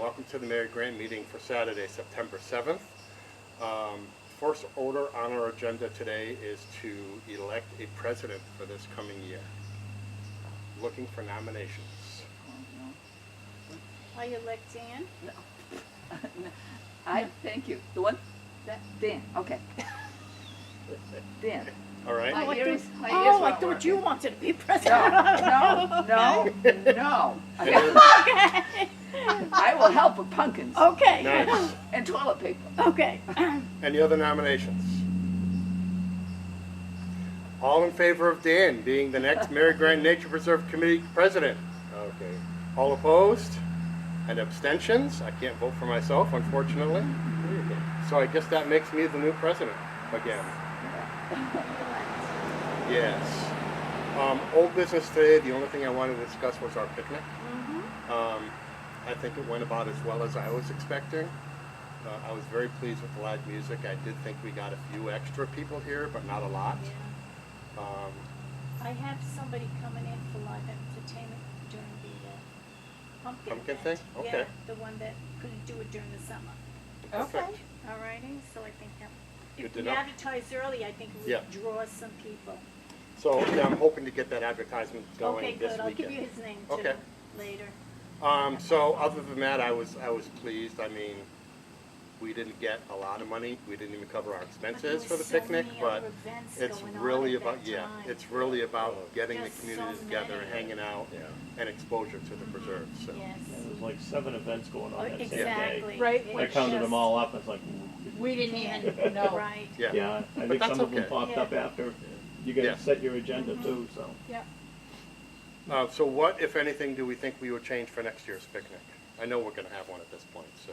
welcome to the Mary Grant meeting for Saturday, September 7th. First order on our agenda today is to elect a president for this coming year. Looking for nominations. Are you elect Dan? No. Thank you. The one, Dan, okay. Dan. All right? My I ears thought weren't you working. wanted to be president. No. I will help with pumpkins Okay. Nice. and toilet paper. Okay. Any other nominations? All in favor of Dan being the next Mary Grant Nature Preserve Committee president? Okay. All opposed? And abstentions? I can't vote for myself, unfortunately. So I guess that makes me the new president again. Yes. Old business today, the only thing I wanted to discuss was our picnic. I think it went about as well as I was expecting. I was very pleased with the live music. I did think we got a few extra people here, but not a lot. I have somebody coming in for live entertainment during the pumpkin Pumpkin event. thing? Okay. Yeah, the one that couldn't do it during the summer. Perfect. Alrighty, so I think that Good if to we know. advertise early, I think it Yeah. would draw some people. So yeah, I'm hoping to get that advertisement going Okay, this good. I'll weekend. give you his name too Okay. later. So other than that, I was pleased. I mean, we didn't get a lot of money. We didn't even cover our expenses for the picnic, but it's really about it's really about getting the Just community so together and many. hanging out and exposure to the preserve. So Yes. There was like 7 events going on that same day. Exactly. Right, It I counted just- them all up, it's like, We didn't even know. Right. yeah. yeah, I But think that's some of them okay. popped Yeah. up after you gotta Yeah. set your agenda too, so. So what, if anything, do we think we would change for next year's picnic? I know we're going to have one at this point. So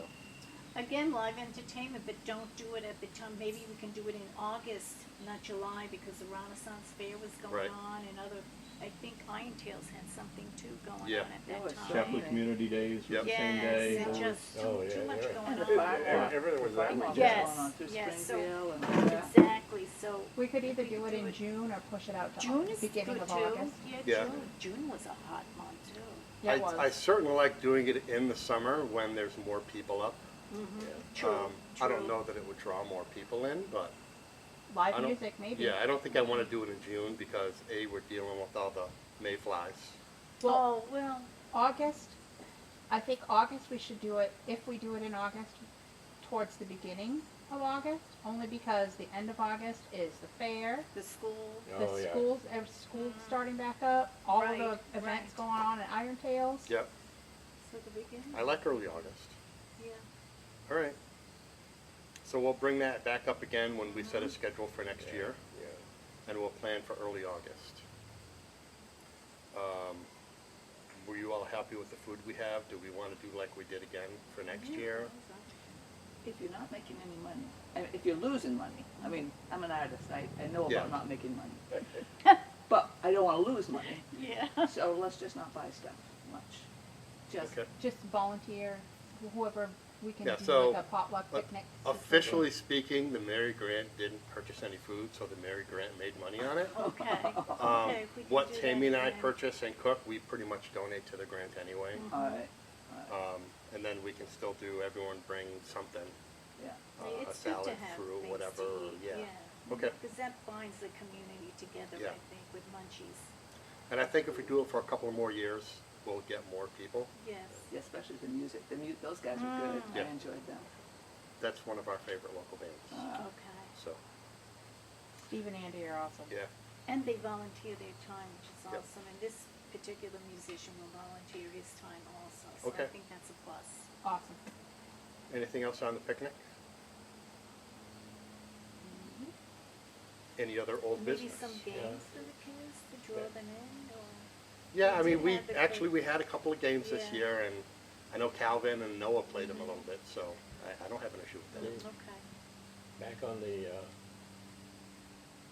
Again, live entertainment, but don't do it at the time. Maybe we can do it in August, not July, because the Renaissance Fair was going Right. on, and I think Iron Tales had something too going Yeah. on at There that was time. Chaplin Community Days was Yep. the same Yes, day. and There was- just too much going And the on. fire walk. Everything was The fire that walk much. Yes, was going on through yes, so- Springfield and all that. Exactly, so We could either do it in June or push it out to June is beginning good of too. August. Yeah. June was a hot month too. Yeah, it I was. certainly like doing it in the summer when there's more people up. True, I don't true. know that it would draw more people in, but I Live don't- music, maybe. yeah, I don't think I want to do it in June because we're dealing with all the mayflies. Well, Oh, well, August, I think August we should do it, if we do it in August, towards the beginning of August, only because the end of August is the fair, the school, the Oh, yeah. school's starting back up, all of Right, the events right. going on at Iron Tales. Yep, so the beginning, I like early August. yeah. All right. So we'll bring that back up again when we set a schedule for next year, Yeah. and we'll plan for early August. Were you all happy with the food we have? Do we want to do like we did again for next year? If you're not making any money, and if you're losing money, I mean, I'm an artist, I know Yeah. about not making money. But I don't wanna lose money, Yeah. so let's just not buy stuff much. Just, Okay. Just volunteer, whoever, we can Yeah, do so, like a potluck picnic. Officially speaking, the Mary Grant didn't purchase any food, so the Mary Grant made money on it. Okay, okay. we can What do that Tammy and I then. purchase and cook, we pretty much donate to the grant anyway. alright, And then we can still do, everyone bring something, yeah. a It's good to salad, have fruit, things whatever, to eat, yeah. Okay. Because that binds the community together, Yeah. I think, with munchies. And I think if we do it for a couple more years, we'll get more people. Yes. Yeah, especially the music, those guys are good, I Yeah. enjoyed them. That's one of our favorite local bands, Okay. so, Steve and Andy are awesome. yeah. And they volunteer their time, which is Yep. awesome. And this particular musician will volunteer his time also. So Okay. I think that's a plus. Awesome. Anything else on the picnic? Any other old And maybe business? some games for the kids to draw them in, or Yeah, I We mean, did have the actually, kids. we had a couple of games this Yeah. year, and I know Calvin and Noah played them a little bit, so I don't have an issue with that. okay. Back on the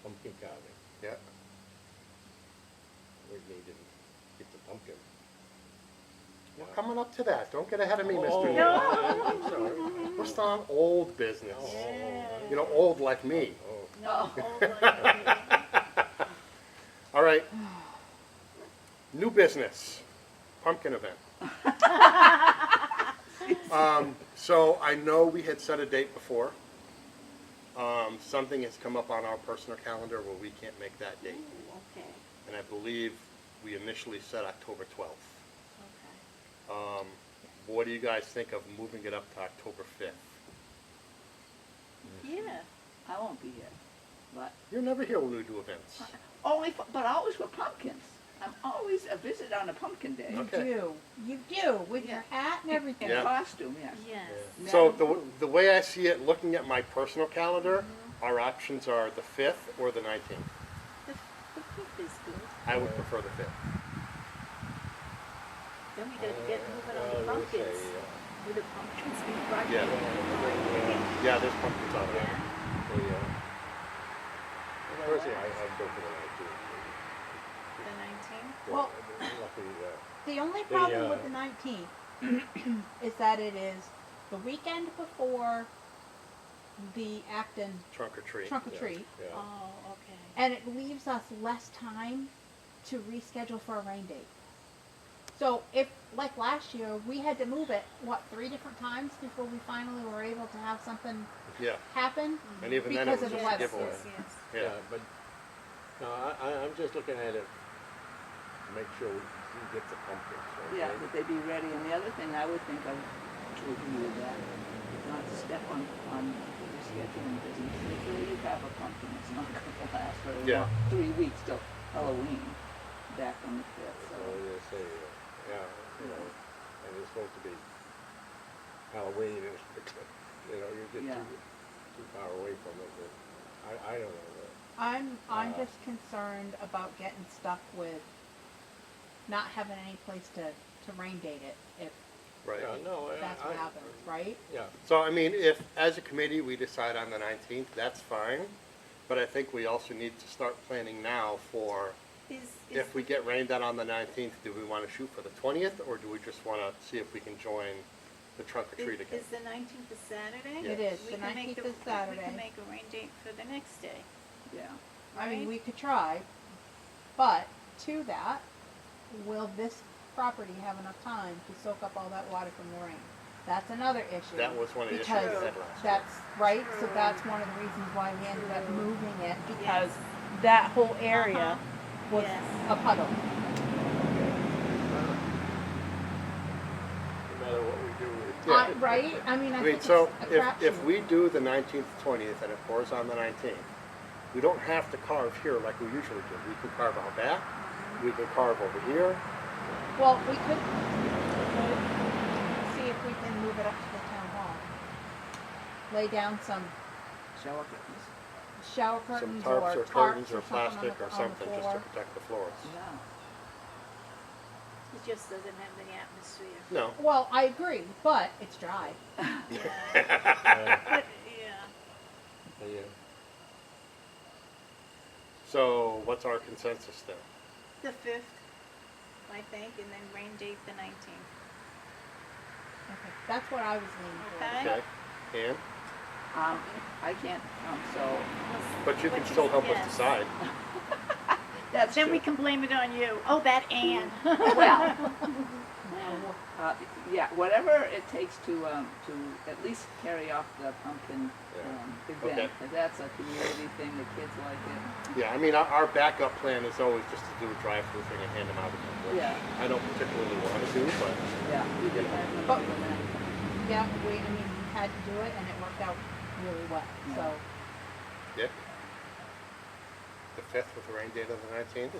pumpkin carving, Yeah, we need to get the pumpkin. we're coming up to that. Don't get ahead of me, Mr. Oh, Neal. I'm sorry. We're still on old business. Oh, You know, old like me. oh. No, old like All right. New business. Pumpkin event. So I know we had set a date before. Something has come up on our personal calendar where we can't make that date. Okay, And I believe we initially said October 12th. okay. What do you guys think of moving it up to October 5th? Yeah, I won't be here, but You're never here when we do events. but always for pumpkins. I'm always a visit on a pumpkin day. You Okay. do. You do, with your hat and everything. In Yeah. costume, yes. yes. So the way I see it, looking at my personal calendar, our options are the 5th or the 19th. The fifth is good. I would prefer the 5th. Then we gotta get moving on Well, the I would say, pumpkins. With the pumpkins being brought Yeah. in. Yeah, there's pumpkins out there. Yeah, Personally, I'd go for the 19th. the 19th. Well- Lucky, The only The, problem with the 19th is that it is the weekend before the Acton Trunk or treat. trunk or yeah, treat, yeah. Oh, okay. and it leaves us less time to reschedule for a rain date. So if, like last year, we had to move it, 3 different times before we finally were able to have something Yeah, happen? and even then it Because was of just the a weather. giveaway. Yes, yes. Yeah. Yeah, but, no, I'm just looking at it, to make sure we get the pumpkins, okay? Yeah, that they be ready. And the other thing I would think of would be that, not to step on the scheduling business. If you have a pumpkin, it's not going to last for Yeah. 3 weeks till Halloween, back on the 5th. So So, they say, yeah, you know, and it's supposed to be Halloween, and, you know, you get Yeah. too far away from it, but I don't know. I'm just concerned about getting stuck with not having any place to rain date it, if Right. Yeah, no, that's what happens, right? Yeah, So, I mean, if, as a committee, we decide on the 19th, that's fine. But I think we also need to start planning now for, if we get rained out on the 19th, do we want to shoot for the 20th? Or do we just want to see if we can join the trunk or treat again? Is the 19th a Saturday? Yeah. It is. We The can make 19th the- is Saturday. We can make a rain date for the next day, yeah. I mean, right? we could try, but to that, will this property have enough time to soak up all that water from the rain? That's another issue. That was one of the issues Because we had last year. that's, right, so True. that's one of the reasons why we ended up moving it, because Yes. that whole area was Yes. a puddle. no matter what we do, it's. Yeah. Right, I mean, I I think mean, it's so a if crapshoot. we do the 19th, 20th, and it pours on the 19th, we don't have to carve here like we usually do. We can carve out back, we can carve over here. Well, we could see if we can move it up to the town hall. Lay down some Shower curtains. shower Some curtains tarps or tarps curtains or something on plastic the- or on the something just to floor. protect the floors. Yeah. It just doesn't have the atmosphere. No. Well, I agree, but it's dry. But, yeah, Yeah. So what's our consensus then? the 5th, I think, and then rain date the 19th. Okay, that's what I was leaning for. Okay. Okay, and, I can't come, so but you can What still help yes. us decide. that's Then true. we can blame it on you. Oh, that Ann. Well, yeah, whatever it takes to at least carry off the pumpkin event. Okay. If that's a community thing, the kids like it. Yeah, I mean, our backup plan is always just to do a drive-through thing and hand them out again, which Yeah. I don't particularly want to do, but Yeah, we did have them But- doing that. Yeah, we had to do it and it worked out really well, so. yeah. The 5th with the rain date of the 19th.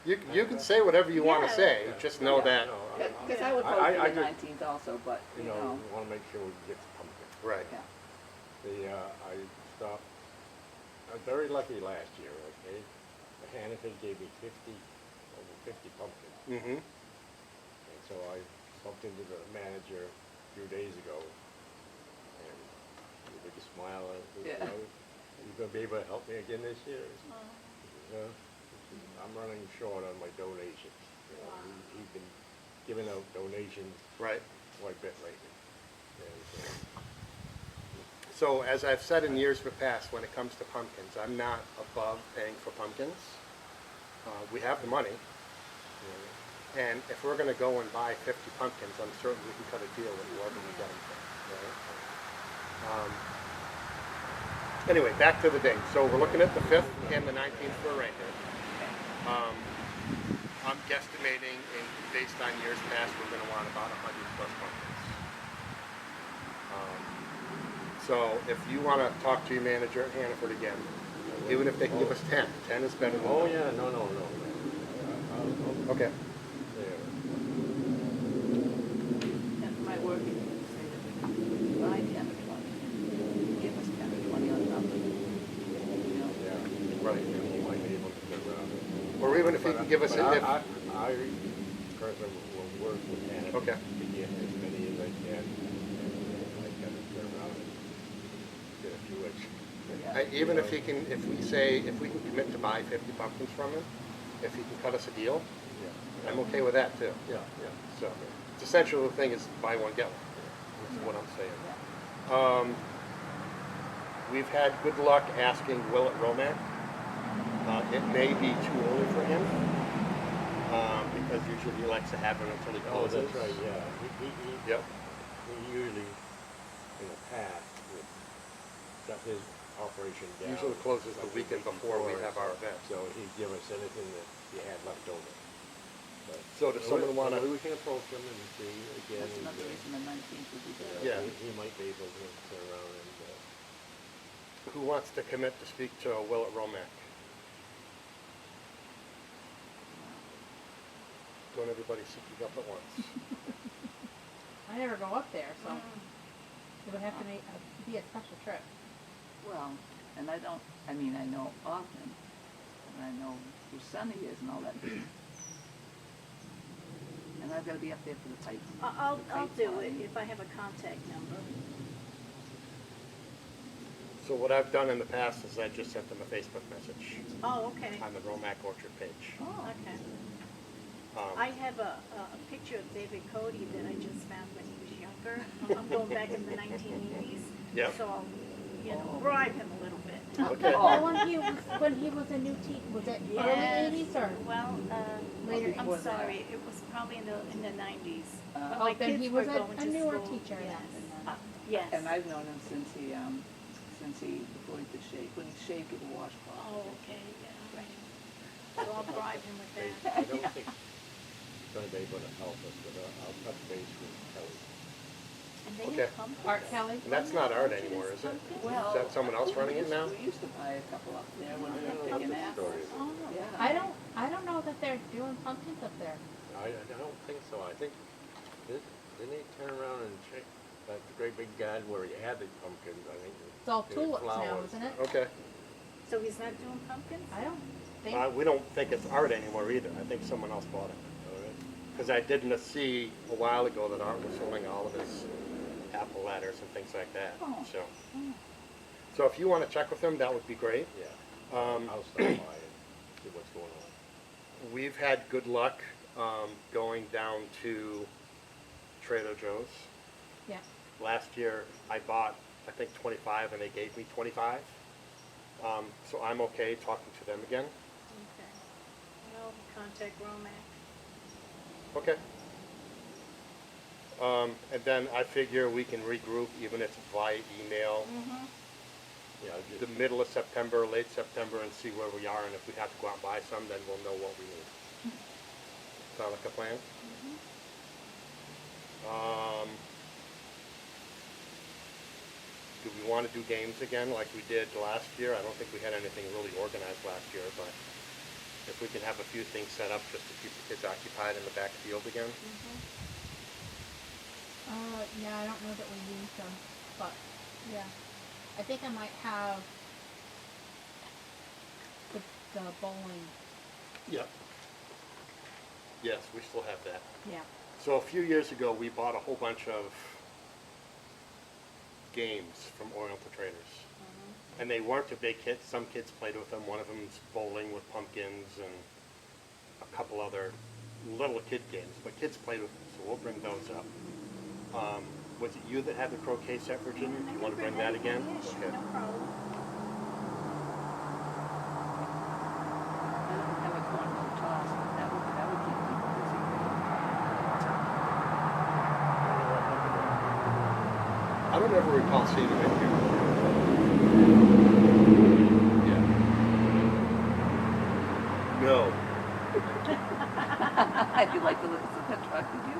You can say whatever you want to Yeah. say, just know Yeah. that, No, Because I would I- vote I for the just- 19th also, but, you know, we wanna make sure we get the pumpkin. right. yeah. I stopped, I was very lucky last year, okay? The Hannaford gave me over 50 pumpkins. Mm-hmm. And so I bumped into the manager a few days ago, and with a big smile, and he said, Yeah. "Oh, you gonna be able to help me again this year?" He said, "Yeah." He said, "I'm running short on my donations. You know, he's been giving out donations Right. quite a bit lately. And, So as I've said in years past, when it comes to pumpkins, I'm not above paying for pumpkins. We have the money. And if we're gonna go and buy 50 pumpkins, I'm certain we can cut a deal with whoever we get them from, right? Anyway, back to the date. So we're looking at the 5th and the 19th for a reindeer. I'm guesstimating, based on years past, we're gonna want about 100 plus pumpkins. So if you wanna talk to your manager at Hannaford again, even if they can give us 10, 10 is better than Oh, none. yeah, no. Okay. There. And my work is to say that we can buy 10 or 20, give us 10 or 20 on top of it. You know, Yeah. Right. And he might be able to get around it. Or even if he can give us, But if, I personally will work with Hannah Okay. to get as many as I can, and I can turn around and get a few extra. yeah. even if he can, if we can commit to buy 50 pumpkins from him, if he can cut us a deal, Yeah. I'm okay with that too. Yeah. So, it's essentially the thing is buy one, get one, is what I'm saying. Yeah. We've had good luck asking Willett Romack. It may be too early for him, because usually he likes to have it until he Oh, closes. that's right, yeah. Yep. He usually, in the past, would shut his operation down. Usually closes the like weekend week before we have our event. So he'd give us anything that he had left over. But So does someone wanna- We can approach him and see again. That's another reason the 19th would be better. Yeah. He might be able to turn around and, Who wants to commit to speak to Willett Romack? Don't everybody speak up at once. I never go up there, so it would have to be a special trip. Well, and I know often, and I know whose son he is and all that. And I've gotta be up there for the pipe. I'll the do pipe it line. if I have a contact number. So what I've done in the past is I just sent them a Facebook message Oh, okay, on the Romack Orchard page. Oh, okay. Um, I have a picture of David Cody that I just found when he was younger. I'm going back in the 1980s. Yep. So I'll, bribe him a little bit. Okay. Oh, when he was a new was it Yes. early 80s or Well, later? before I'm that. sorry, it was probably in the 90s. When Oh, my then kids he were was going a to newer school. teacher Yes. then. Yes. And I've known him since before he could shave, when he shaved with a washcloth. Oh, okay, yeah, right. So I'll bribe him with that. I don't think he's gonna be able to help us, but I'll touch base with Kelly. And they Okay. have pumpkins. Art Kelly? And that's not art anymore, is it? Well, Is that someone else running it now? We used to buy a couple up there when we were Yeah, picking that's the apples. story. Oh, Yeah. I don't know that they're doing pumpkins up there. I don't think so. I think, didn't he turn around and check that great big garden where he had the pumpkins, I think? It's all there were tulips now, flowers. isn't it? Okay. So he's not doing pumpkins? I don't think. We don't think it's art anymore either. I think someone else bought it. All right. Because I did see a while ago that Art was selling all of his apple ladders and things like that. Oh. So if you want to check with him, that would be great. Yeah. Um, I'll stop by and see what's going on. We've had good luck going down to Trader Joe's. Yeah. Last year I bought, I think, 25 and they gave me 25. So I'm okay talking to them again. Okay. I'll contact Romac. Okay. And then I figure we can regroup, even if it's via email, Yeah, the middle of September, late September, and see where we are. And if we have to go out and buy some, then we'll know what we need. Sound like a plan? Do we want to do games again like we did last year? I don't think we had anything really organized last year, but if we can have a few things set up just to keep the kids occupied in the back field again. Yeah, I don't know that we use them, but yeah, I think I might have the bowling. Yeah. Yes, we still have that. Yeah. So a few years ago, we bought a whole bunch of games from Oriental Traders. And they weren't a big hit. Some kids played with them. One of them's bowling with pumpkins and a couple other little kid games. But kids played with them, so we'll bring those up. Was it you that had the croquet set, Virginia? Do you want to bring that again? Yeah, sure, Okay. no problem. I don't have a cornhole toss, but that would keep people busy. I don't ever recall seeing him in here. Yeah. No. I'd like to listen to that truck, did you?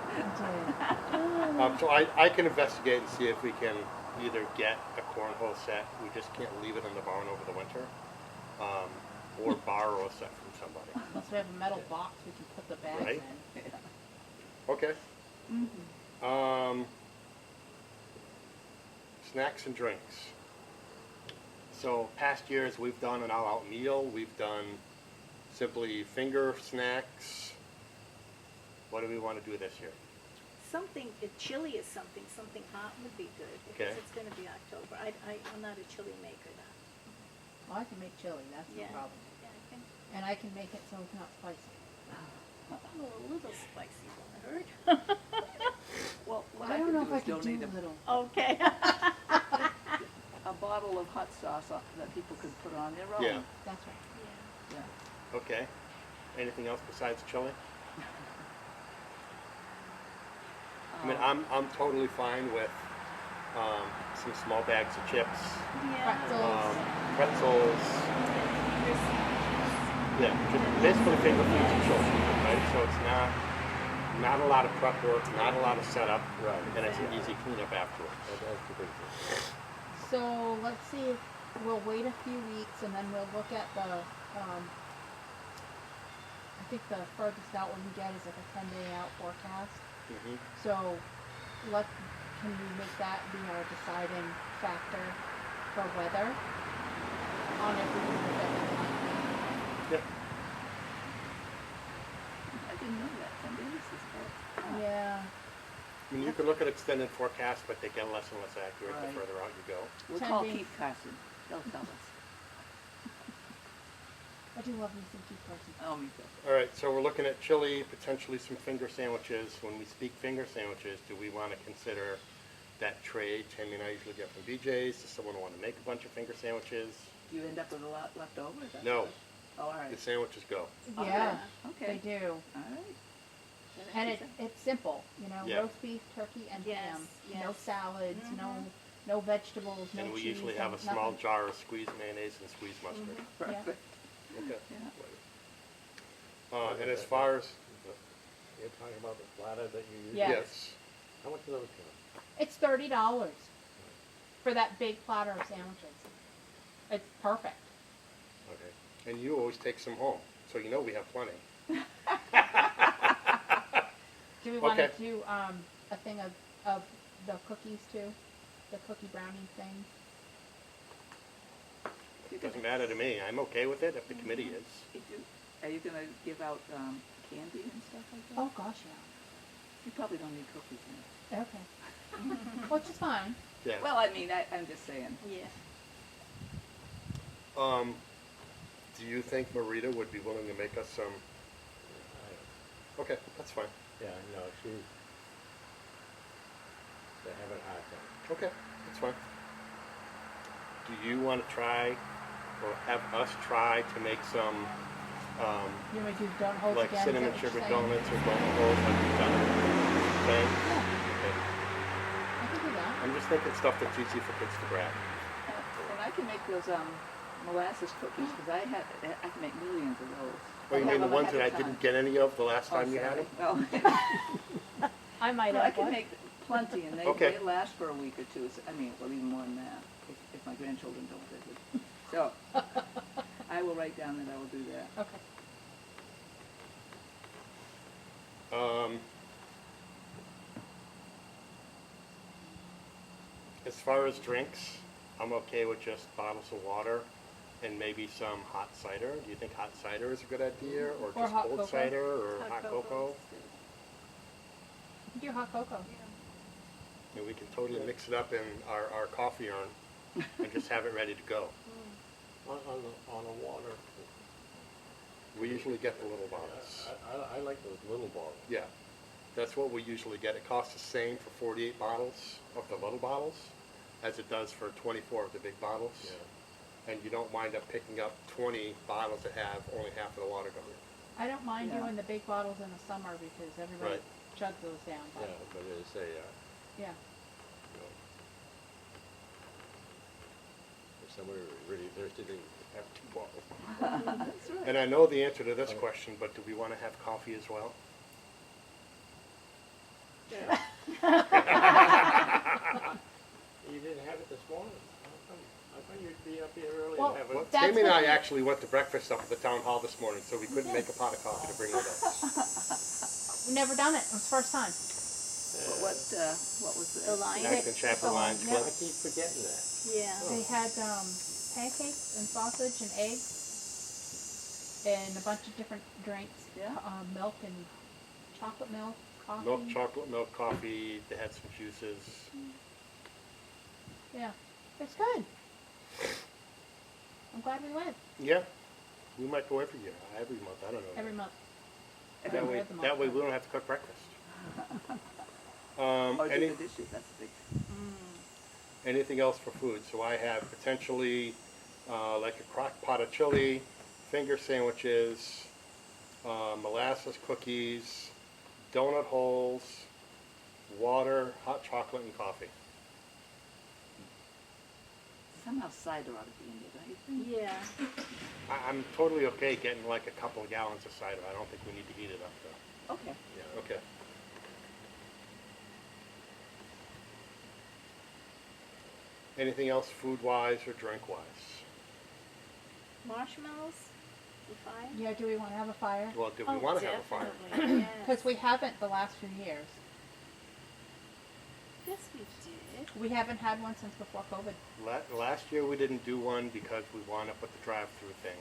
So I can investigate and see if we can either get a cornhole set. We just can't leave it in the barn over the winter. Or borrow a set from somebody. Unless we have a metal box, we can put the bags Right. in. Okay. Mm-hmm. Snacks and drinks. So past years we've done an all-out meal. We've done simply finger snacks. What do we want to do this year? Something, chili is something hot would be good, because Okay. it's gonna be October. I'm not a chili maker now. Well, I can make chili, that's no Yeah. problem. Yeah, I think, And I can make it so it's not spicy. oh, a little spicy won't hurt. Well, what I I don't could know do if I is can do donate little. Okay. a bottle of hot sauce that people could put on their own. Yeah. That's right. Yeah. Yeah. Okay. Anything else besides chili? I mean, I'm totally fine with some small bags of chips, Pretzels. pretzels. Yeah, basically finger foods and children, right? So it's not a lot of prep work, not a lot of setup, Right. and it's an easy cleanup afterwards. That's the big thing. So let's see, we'll wait a few weeks and then we'll look at the, I think the furthest out one we get is like a 10-day out forecast. Mm-hmm. So can we make that be our deciding factor for weather on if we can get it? Yep. I didn't know that. 10 days is good. Yeah. I mean, you can look at extended forecasts, but they get less and less accurate Right. the further out you go. We'll 10 call days. Keith Carson. They'll tell us. I do love me some Keith Carson. Oh, me too. All right, so we're looking at chili, potentially some finger sandwiches. When we speak finger sandwiches, do we want to consider that tray Tammy and I usually get from BJ's? Does someone want to make a bunch of finger sandwiches? Do you end up with a lot left over? Is that No. what- Oh, all right. The sandwiches go. Yeah, Okay. they do. All right. And it's simple, you know, Yeah. roast beef, turkey, and Yes, ham. No yes. salads, no vegetables, no And we cheese. usually have a nothing. small jar of squeezed mayonnaise and squeezed mustard. Perfect. Okay. Yeah. And as far as, You're talking about the platter that you use? Yes. yes, How much do those cost? It's $30 for that big platter of sandwiches. It's perfect. okay. And you always take some home, so you know we have plenty. Do we want to Okay. do a thing of the cookies too? The cookie brownie thing? It doesn't matter to me. I'm okay with it if the committee is. Are you gonna give out candy and stuff like that? Oh gosh, You probably don't need cookies in it. yeah. Okay. Which is fine. Yeah. Well, I mean, I'm just saying. Yeah. Do you think Marita would be willing to make us some? Okay, that's fine. Yeah, no, they have a hard time. Okay, that's fine. Do you want to try, or have us try to make some, You want to do donut holes like again? cinnamon is that what sugar you're saying? donuts or donut holes like we've done? Okay. Yeah, I can do that. I'm just thinking stuff that's easy for kids to grab. And I can make those molasses cookies because I can make millions of those. Oh, you I mean have the them ones that ahead I of didn't time. get any of the last Oh, time you had sorry. them? Well, I might no, I have can one. make plenty, and Okay. they last for a week or two. I mean, well, even more than that, if my grandchildren don't visit. So, I will write down that I will do that. Okay. As far as drinks, I'm okay with just bottles of water and maybe some hot cider. Do you think hot cider is a good idea, or just hot cold cocoa. cider, or hot cocoa? You can do hot cocoa. And we can totally mix it up in our coffee urn and just have it ready to go. On the water, We usually get the little bottles. I like those little bottles. Yeah, that's what we usually get. It costs the same for 48 bottles of the little bottles as it does for 24 of the big bottles. Yeah. And you don't wind up picking up 20 bottles that have only half of the water going. I don't mind Yeah. doing the big bottles in the summer because everybody Right. chugs those down. Yeah, But but it's a, yeah. you know, if somebody was really thirsty, they have 2 bottles. That's right. And I know the answer to this question, but do we want to have coffee as well? You didn't have it this morning? How come? I thought you'd be up here early Well, and have Well, it. That's Tammy and I what- actually went to breakfast up at the town hall this morning, so we couldn't make a pot of coffee to bring with us. We've never done it. It was the first time. What was The lion. Acton Chapel Lions Yeah. Club. I keep forgetting that. Yeah. They had pancakes and sausage and eggs and a bunch of different drinks. Yeah. Milk and chocolate milk, coffee. Milk, chocolate milk, coffee, they had some juices. Yeah, it's good. I'm glad we went Yeah, we might go every year, every month, I don't know. every month. That Every way, day of the month. that way we don't have to cook breakfast. Or do Any, the dishes, that's big. anything else for food? So I have potentially, like a crock pot of chili, finger sandwiches, molasses cookies, donut holes, water, hot chocolate, and coffee. Somehow cider ought to be in there, don't you think? Yeah. I'm totally okay getting like a couple of gallons of cider. I don't think we need to heat it up though. Okay. Yeah. Okay. Anything else food-wise or drink-wise? Marshmallows? You fine? Yeah, do we want to have a fire? Well, do we want to have a fire? Definitely, Because we haven't the last few years. Yes, we did. We haven't had one since before COVID. Last year we didn't do one because we wound up with the drive-through thing.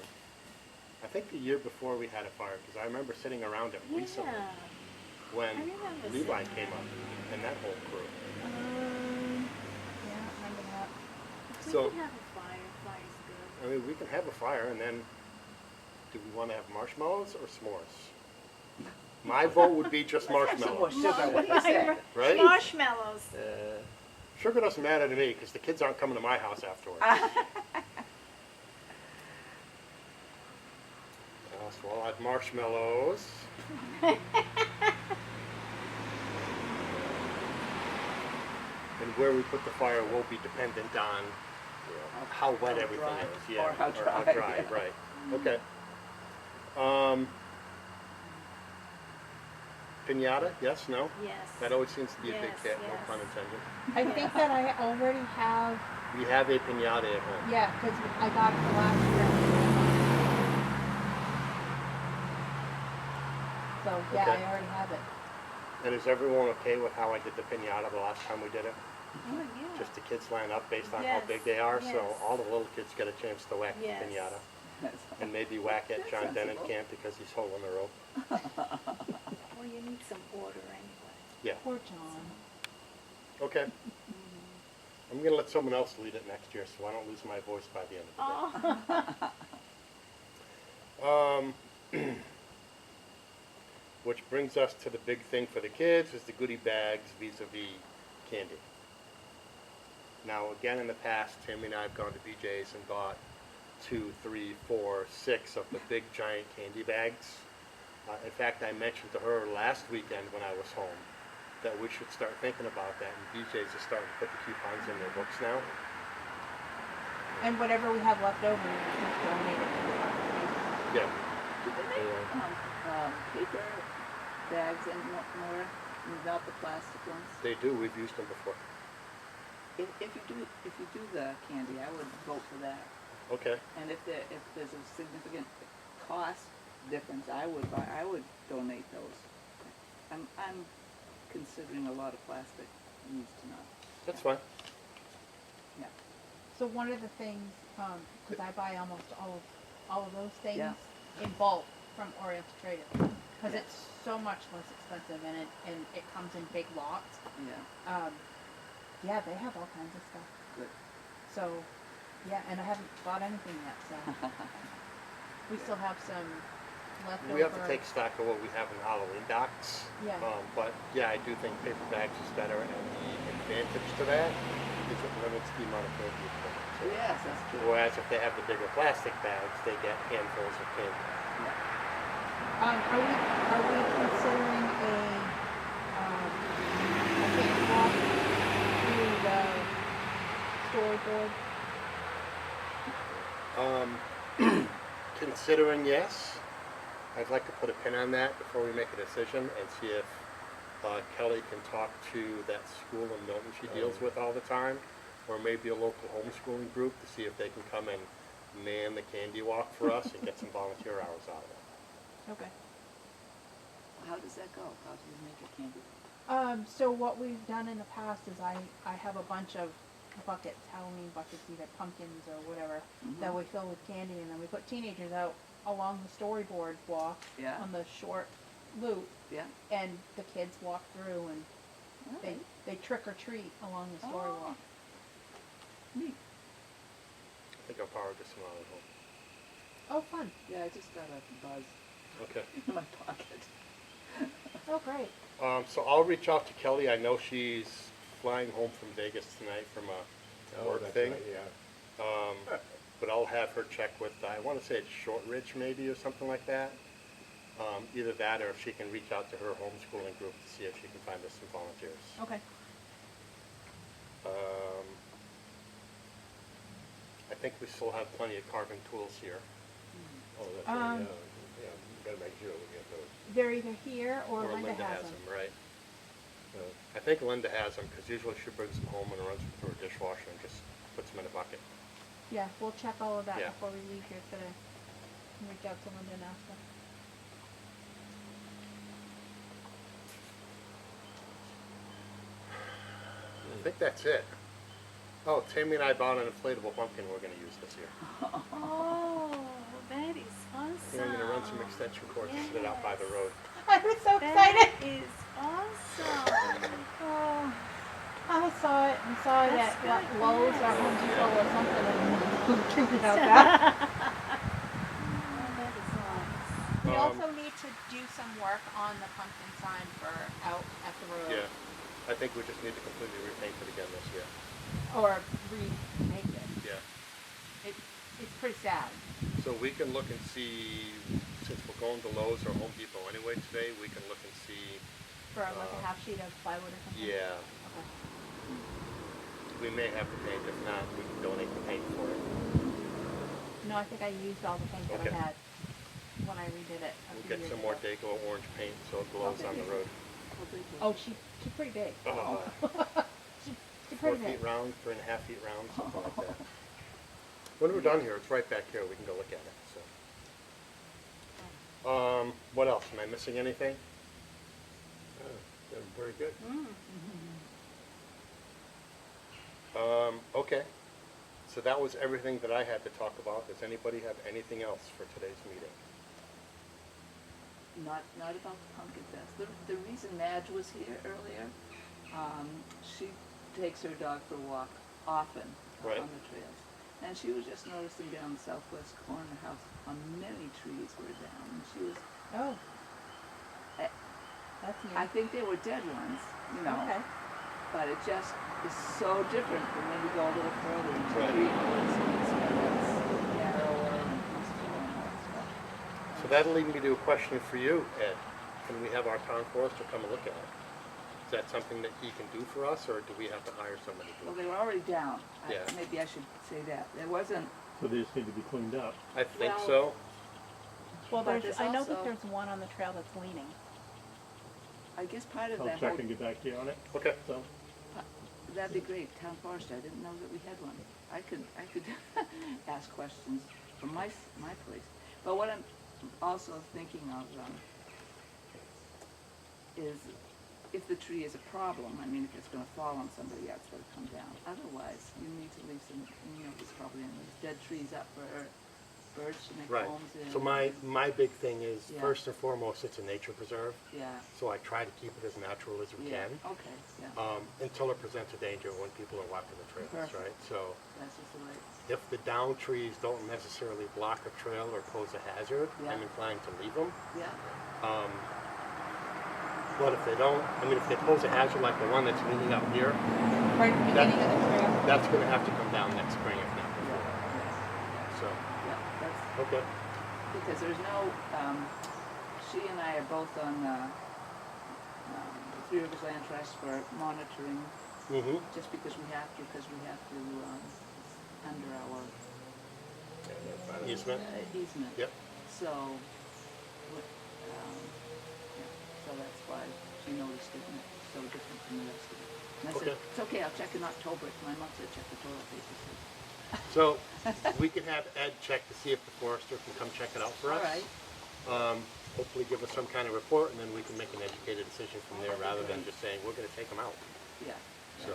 I think the year before we had a fire because I remember sitting around it recently Yeah. when I remember Levi seeing came up and that whole crew. Yeah, I remember that. We So- could have a fire. Fire's good. I mean, we can have a fire and then do we want to have marshmallows or s'mores? My vote would be just Some more marshmallows, sugar, what do you say? right? Marshmallows. Sugar doesn't matter to me because the kids aren't coming to my house afterwards. So I'll add marshmallows. And where we put the fire will be dependent on how wet How everything dry. is. Yeah, Or how dry, yeah. right. Okay. Pinata, yes, no? Yes. That always seems to be a big Yes, hit, no yes. pun intended. I think that I already have, We have a pinata at home. yeah, because I got it for last year. So, yeah, Okay. I already have it. And is everyone okay with how I did the pinata the last time we did it? Oh, yeah. Just the kids line up based on how Yes, big they are, so yes. all the little kids get a chance to whack Yes. the pinata. And maybe whack at That's John Denon sensible. can't because he's holding the rope. Well, you need some order anyway. Yeah, Poor John. okay. I'm gonna let someone else lead it next year so I don't lose my voice by the end of Oh. the day. Which brings us to the big thing for the kids is the goodie bags vis-a-vis candy. Now, again, in the past, Tammy and I have gone to BJ's and bought 2, 3, 4, 6 of the big giant candy bags. In fact, I mentioned to her last weekend when I was home that we should start thinking about that, and BJ's is starting to put the coupons in their books now. And whatever we have left over, we just donate it to the company. Yeah. Do they make paper bags and more, not the plastic ones? They do. We've used them before. If you do the candy, I would vote for that. Okay. And if there's a significant cost difference, I would donate those. I'm considering a lot of plastic used tonight. That's fine. Yeah. So one of the things, because I buy almost all of those things Yeah. in bulk from Oriental Trading, because Yeah. it's so much less expensive and it comes in big lots. Yeah. Yeah, they have all kinds of stuff. Good. So, yeah, and I haven't bought anything yet, so we still have some leftover. We have to take stock of what we have in Halloween docks. Yeah. But yeah, I do think paper bags is better, and the advantage to that is it limits the amount of candy you put in. Yes, that's true. Whereas if they have the bigger plastic bags, they get handfuls of candy. Are we considering a handwalk through the storyboard? Considering yes, I'd like to put a pin on that before we make a decision and see if Kelly can talk to that school in Milton she deals with all the time, or maybe a local homeschooling group to see if they can come and man the candy walk for us and get some volunteer hours out of it. Okay. How does that go? How do you make a candy? So what we've done in the past is I have a bunch of buckets, Halloween buckets, either pumpkins or whatever, that we fill with candy, and then we put teenagers out along the storyboard walk Yeah. on the short loop, Yeah. and the kids walk through and Alright. they trick or treat along the story Oh. walk. Neat. I think I'll power this one out at home. Oh, fun. Yeah, I just got a buzz Okay. in my pocket. Oh, great. So I'll reach out to Kelly. I know she's flying home from Vegas tonight from a Oh, work that's thing. right, yeah. But I'll have her check with, I want to say it's Shortridge maybe or something like that. Either that or if she can reach out to her homeschooling group to see if she can find us some volunteers. Okay. I think we still have plenty of carving tools here. Oh, that's right, Um, yeah. Yeah, we gotta make sure we get those. They're either here or Linda has them. Right. I think Linda has them because usually she brings them home and runs them through her dishwasher and just puts them in a bucket. Yeah, we'll check all of that Yeah. before we leave here today. And reach out to Linda and ask her. I think that's it. Oh, Tammy and I bought an inflatable pumpkin we're going to use this year. Oh, that is awesome. Yeah, I'm going to run some extension cords and sit it out by the road. I was so excited. That is awesome. Oh, I saw it and saw it That's at what, good, Lowe's or yeah. Home Depot or something and figured out that. Oh, that is nice. We Um, also need to do some work on the pumpkin sign for out at the road. Yeah. I think we just need to completely repaint it again this year. Or remake it. Yeah. It's pretty sad. So we can look and see, since we're going to Lowe's or Home Depot anyway today, we can look and see, For like a half sheet of plywood or something. yeah, Okay. we may have to paint. If not, we can donate the paint for it. No, I think I used all the paint that Okay. I had when I redid it. a We'll few get years some more ago. Dago orange paint so it glows on the road. Oh, she's pretty big. She's 4 pretty feet big. round, 3.5 feet round, something like that. When we're done here, it's right back here. We can go look at it. So, what else? Am I missing anything? Doing pretty good. Okay. So that was everything that I had to talk about. Does anybody have anything else for today's meeting? Not about the Pumpkin Fest. The reason Madge was here earlier, she takes her dog for a walk often Right. on the trails. And she was just noticing down the southwest corner of the house, many trees were down. And she was, Oh. I- That's new. I think they were dead ones, you know. Okay. But it just is so different from when you go a little further into Right. Greenwoods and it's narrower and peaceful and all that stuff. So that'll lead me to a question for you, Ed. Can we have our town forester come and look at it? Is that something that he can do for us, or do we have to hire somebody to Well, do it? they were already down. Yeah. Maybe I should say that. There wasn't, So they just need to be cleaned up. I think well- so. Well, But there's, there's I know that also- there's one on the trail that's leaning. I guess part of I'll that check whole, and get back to you on it. Okay. So, that'd be great, town forester. I didn't know that we had one. I could ask questions from my place. But what I'm also thinking of, is if the tree is a problem, I mean, if it's gonna fall on somebody else, let it come down. Otherwise, you need to leave some, there's probably dead trees up for birds to make Right. homes in. So my big thing is, Yeah. first and foremost, it's a nature preserve, Yeah, so I try to keep it as natural as we yeah, can, okay, yeah, until it presents a danger when people are walking the trails, Perfect. right? So that's just the way. if the down trees don't necessarily block a trail or pose a hazard, Yeah. I'm inclined to leave them. Yeah, But if they don't, I mean, if they pose a hazard like the one that's leaning up here, Right at the That- beginning of the trail. that's going to have to come down next spring if not yeah, before. yeah, So, yeah, that's, okay. because there's no, she and I are both on, the Three Rivers Land Trust for monitoring, Mm-hmm. just because we have to, it's under our And that's kind of- Easement? Easement. Yep. So, so that's why she noticed it, and it's so different from the rest of it. And I Okay. said, it's okay, I'll check in October. My mom said, check the toilet paper. So, we can have Ed check to see if the forester can come check it out for All us. right, Hopefully give us some kind of report, and then we can make an educated decision from there, rather than just saying, we're gonna take them out. yeah. So,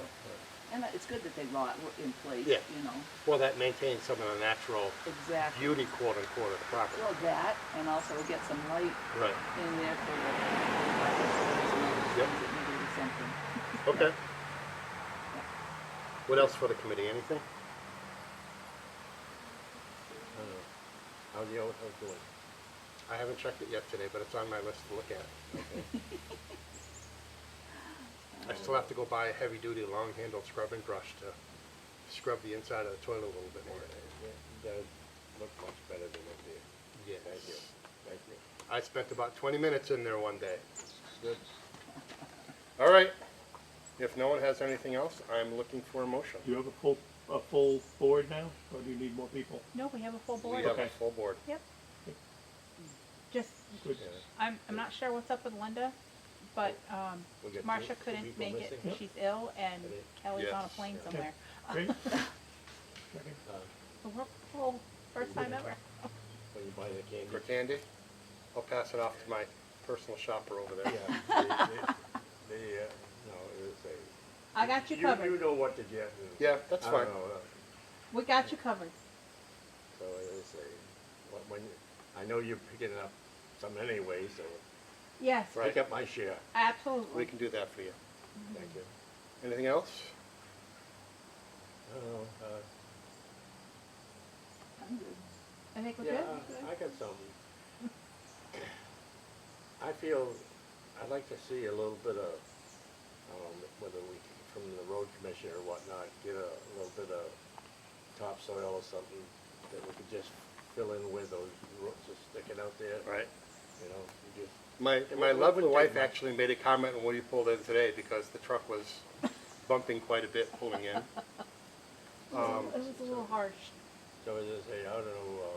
And it's good that they were in place, Yeah. you know, well, that maintains some of the natural exactly. beauty, quote unquote, of the property. Well, that, and also get some light Right, in there for the. Yep. Maybe do something. okay. What else for the committee, anything? How's the old house doing? I haven't checked it yet today, but it's on my list to look at. I still have to go buy a heavy-duty, long-handled scrubbing brush to scrub the inside of the toilet a little bit more. It does look much better than it did. Yes. Thank you, thank you. I spent about 20 minutes in there one day. Good. All right. If no one has anything else, I'm looking for a motion. Do you have a full board now, or do you need more people? No, we have a full We board. have a Okay. full board. Yep. Just, Good. Yeah. I'm not sure what's up with Linda, but, We got Marcia two couldn't people make it, missing? Yep. she's ill, and Are they- Kelly's on a Yes. plane Yeah. somewhere. Great. Okay. So we're full, first time ever. When you buy the candy. For candy, I'll pass it off to my personal shopper over there. Yeah, no, it was a. I got you You covered. know what to get. And Yeah, that's I fine. don't know, We got you covered. so it was a, when, I know you're picking up some anyway, so Yes, Right. pick up my share. absolutely. We can do that for you. Thank you. Anything else? I don't know, I'm good. I think we're yeah, good. I got something. I feel, I'd like to see a little bit of, whether we, from the road commission or whatnot, get a little bit of topsoil or something that we could just fill in with those roots just sticking out there, Right. you know, you just. My It my wouldn't lovely take wife much. actually made a comment on what he pulled in today, because the truck was bumping quite a bit pulling in. It was a little harsh. So as I say, I don't know,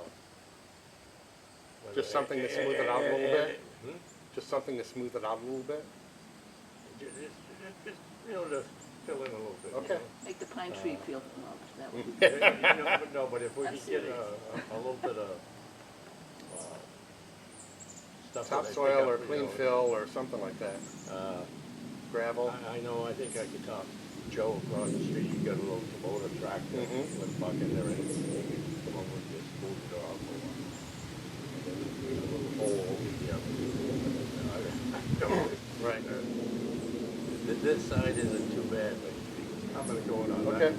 Just something to smooth it out a little bit? Hmm? Just something to smooth it out a little bit. Just, you know, to fill in a little bit. you Okay. know. Make the pine tree feel loved, that would be. No, but if we I'm could get serious. a little bit of, stuff that they pick Topsoil up, or you clean know, fill or something like that. Gravel. I know, I think I could talk Joe across the street, you got a little Kubota tractor Mhm. with a bucket there, and he could come over and just move it off. And then a little hole over here. I know, Right. this side isn't too bad, but I'm gonna go on that. Okay.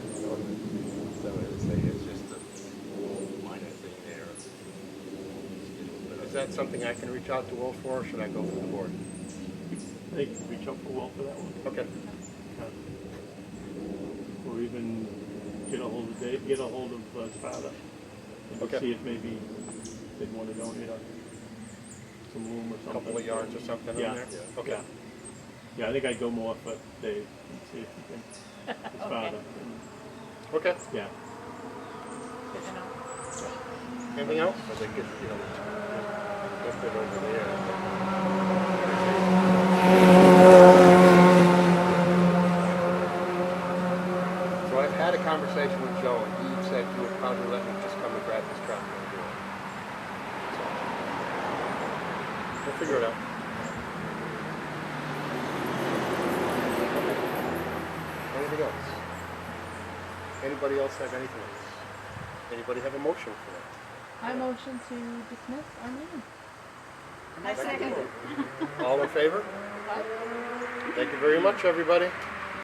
So it's just a minor thing there. Is that something I can reach out to Will for, or should I go through the board? I think reach out for Will for that one. Okay. Or even get a hold of Dave, get a hold of Spada. And Okay. see if maybe they'd want to donate some room or A something. couple of yards or something in Yeah. there? Yeah. Okay. Yeah. Yeah, I think I'd go more for Dave and see if he can, Spada. Okay. Yeah. Good to know. Anything else? But they could, you know, just lift it over there. So I've had a conversation with Joe, and he said he would probably let me just come and grab his tractor and do it. So, we'll figure it out. Anything else? Anybody else have anything else? Anybody have a motion for that? I motion to dismiss our meeting. And I second it. All in favor? Thank you very much, everybody.